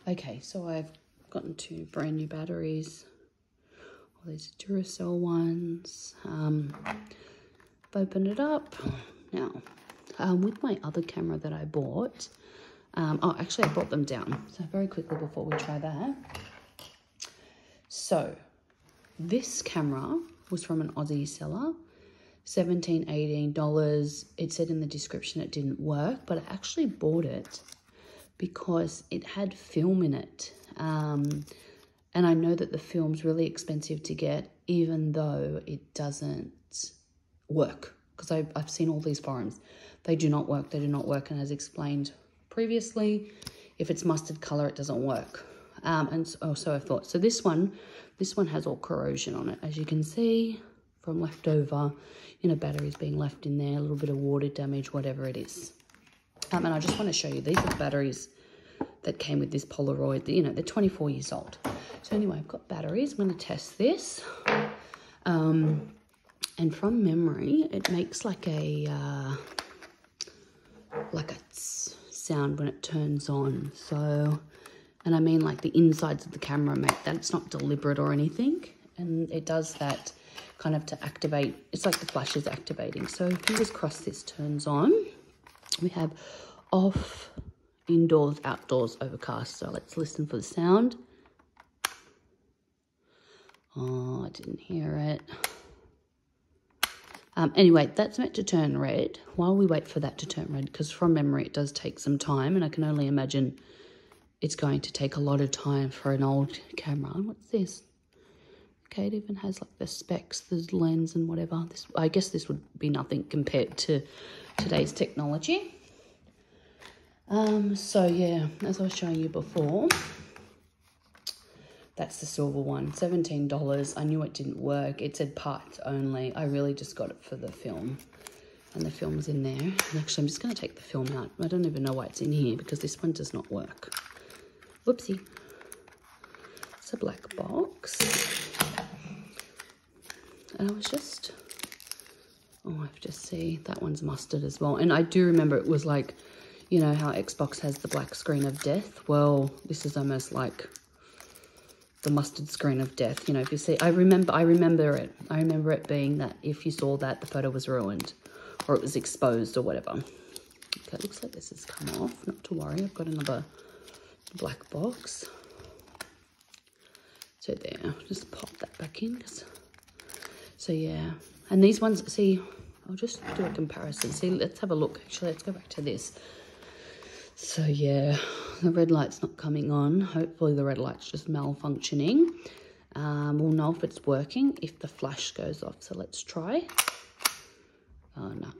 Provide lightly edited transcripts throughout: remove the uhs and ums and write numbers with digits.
Okay, so I've gotten 2 brand new batteries. All these Duracell ones. I've opened it up. Now, with my other camera that I bought, oh, actually I brought them down. So very quickly before we try that. So this camera was from an Aussie seller, $17, $18. It said in the description it didn't work, but I actually bought it because it had film in it. And I know that the film's really expensive to get, even though it doesn't work. Because I've seen all these forums. They do not work. They do not work. And as explained previously, if it's mustard color, it doesn't work. And so I thought. So this one has all corrosion on it. As you can see, from leftover, batteries being left in there, a little bit of water damage, whatever it is. And I just want to show you, these are the batteries that came with this Polaroid. They're 24 years old. So anyway, I've got batteries. I'm going to test this. And from memory, it makes like a sound when it turns on. So, and I mean like the insides of the camera make that. It's not deliberate or anything. And it does that kind of to activate. It's like the flash is activating. So fingers crossed this turns on. We have off, indoors, outdoors, overcast. So let's listen for the sound. Oh, I didn't hear it. Anyway, that's meant to turn red. While we wait for that to turn red, because from memory it does take some time, and I can only imagine it's going to take a lot of time for an old camera. What's this? Okay, it even has like the specs, the lens and whatever. I guess this would be nothing compared to today's technology. So yeah, as I was showing you before, that's the silver one, $17. I knew it didn't work. It said parts only. I really just got it for the film. And the film's in there. And actually, I'm just going to take the film out. I don't even know why it's in here because this one does not work. Whoopsie. It's a black box. And I was just... Oh, I've just seen that one's mustard as well. And I do remember it was like, how Xbox has the black screen of death. Well, this is almost like the mustard screen of death. If you see, I remember it. I remember it being that if you saw that, the photo was ruined or it was exposed or whatever. Okay, it looks like this has come off. Not to worry, I've got another black box. So there, just pop that back in. So yeah, and these ones, see, I'll just do a comparison. See, let's have a look. Actually, let's go back to this. So yeah, the red light's not coming on. Hopefully the red light's just malfunctioning. We'll know if it's working if the flash goes off. So let's try. Oh, no.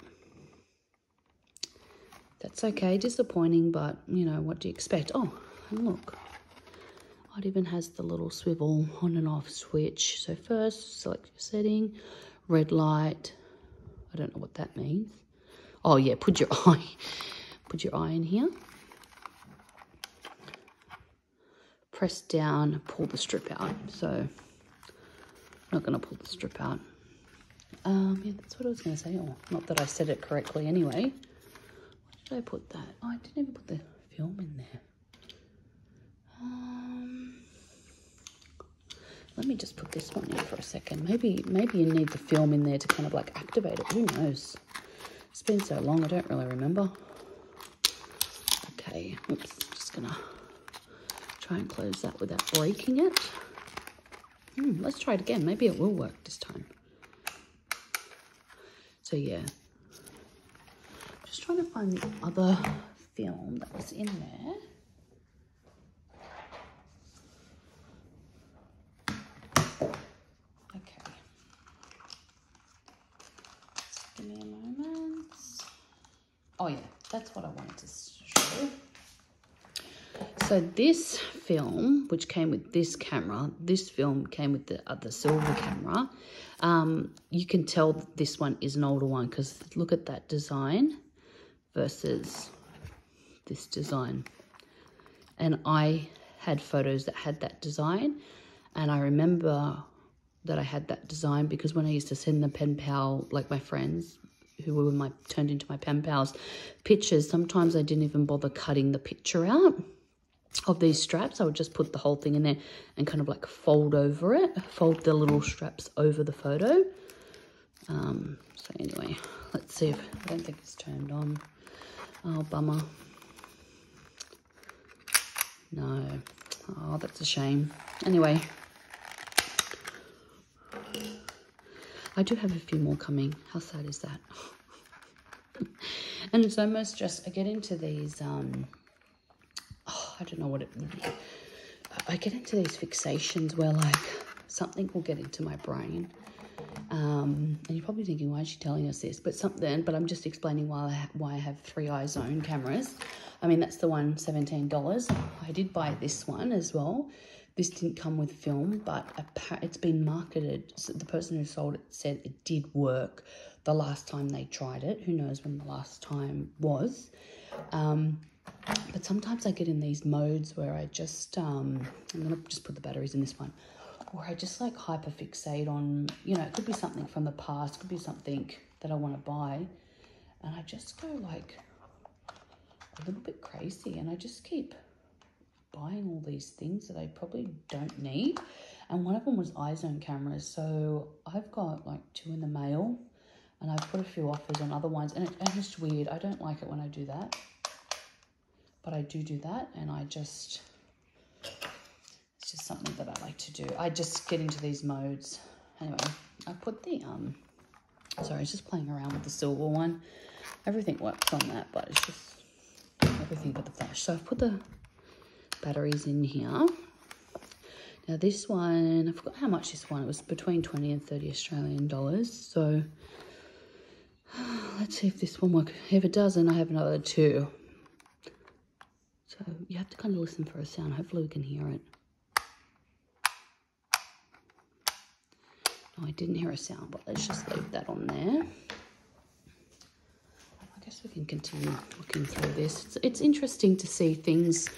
That's okay, disappointing, but what do you expect? Oh, and look. It even has the little swivel on and off switch. So first, select your setting, red light. I don't know what that means. Oh yeah, put your eye in here. Press down, pull the strip out. So I'm not going to pull the strip out. Yeah, that's what I was going to say. Oh, not that I said it correctly anyway. Where did I put that? Oh, I didn't even put the film in there. Let me just put this one in for a second. Maybe you need the film in there to kind of like activate it. Who knows? It's been so long, I don't really remember. Okay, oops, just gonna try and close that without breaking it. Let's try it again. Maybe it will work this time. So yeah, just trying to find the other film that was in there. Okay, just give me a moment. Oh yeah, that's what I wanted to show. So this film, which came with this camera, this film came with the other silver camera. You can tell that this one is an older one because look at that design versus this design. And I had photos that had that design. And I remember that I had that design because when I used to send the pen pal, like my friends who were turned into my pen pals, pictures, sometimes I didn't even bother cutting the picture out. of these straps, I would just put the whole thing in there and kind of like fold over it, fold the little straps over the photo. So anyway, let's see if, I don't think it's turned on. Oh, bummer. No. Oh, that's a shame. Anyway, I do have a few more coming. How sad is that? And it's almost just, I get into these, I don't know what it would be. I get into these fixations where like something will get into my brain. And you're probably thinking, why is she telling us this? But I'm just explaining why I have 3 I-zone cameras. I mean, that's the one, $17. I did buy this one as well. This didn't come with film, but it's been marketed. So the person who sold it said it did work the last time they tried it. Who knows when the last time was. But sometimes I get in these modes where I just, I'm going to just put the batteries in this one, where I just like hyperfixate on, you know, it could be something from the past, could be something that I want to buy. And I just go like a little bit crazy, and I just keep buying all these things that I probably don't need. And one of them was I-zone cameras. So I've got like 2 in the mail, and I've put a few offers on other ones, and it's just weird. I don't like it when I do that, but I do that, and it's just something that I like to do. I just get into these modes. Anyway, I put the, sorry, I was just playing around with the silver one. Everything works on that, but it's just everything but the flash. So I've put the batteries in here. Now this one, I forgot how much this one, it was between 20 and 30 Australian dollars. So let's see if this one works. If it doesn't, I have another 2. So you have to kind of listen for a sound. Hopefully we can hear it. No, I didn't hear a sound, but let's just leave that on there. I guess we can continue looking through this. It's interesting to see things,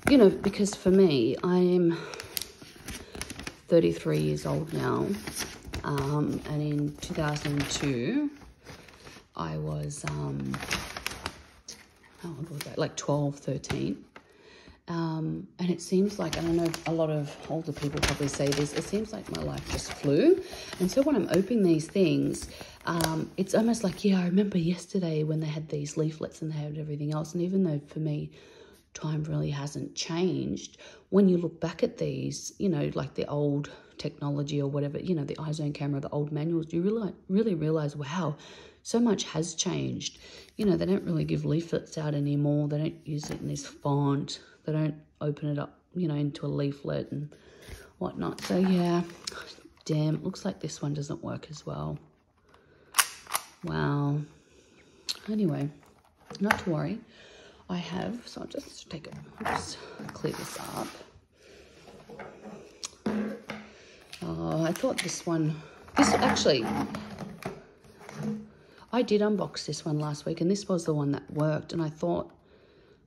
you know, because for me, I'm 33 years old now. And in 2002, I was, how old was I? Like 12, 13. And it seems like, and I know a lot of older people probably say this, it seems like my life just flew. And so when I'm opening these things, it's almost like, yeah, I remember yesterday when they had these leaflets and they had everything else. And even though for me, time really hasn't changed, when you look back at these, you know, like the old technology or whatever, you know, the I-zone camera, the old manuals, you really realize, wow, so much has changed. You know, they don't really give leaflets out anymore. They don't use it in this font. They don't open it up, you know, into a leaflet and whatnot. So, yeah, damn, it looks like this one doesn't work as well. Wow. Anyway, not to worry. I have, so I'll just clear this up. Oh, I thought this actually, I did unbox this one last week, and this was the one that worked, and I thought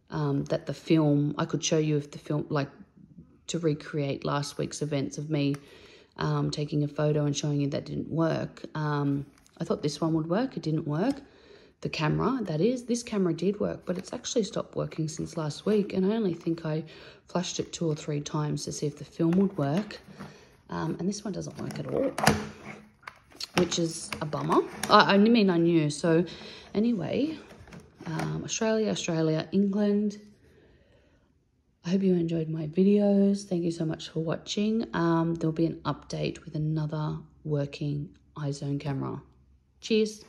that the film, I could show you if the film, like to recreate last week's events of me taking a photo and showing you that didn't work. I thought this one would work. It didn't work. The camera, that is, this camera did work, but it's actually stopped working since last week, and I only think I flashed it 2 or 3 times to see if the film would work. And this one doesn't work at all, which is a bummer. I mean, I knew. So anyway, Australia, England. I hope you enjoyed my videos. Thank you so much for watching. There'll be an update with another working I-zone camera. Cheers.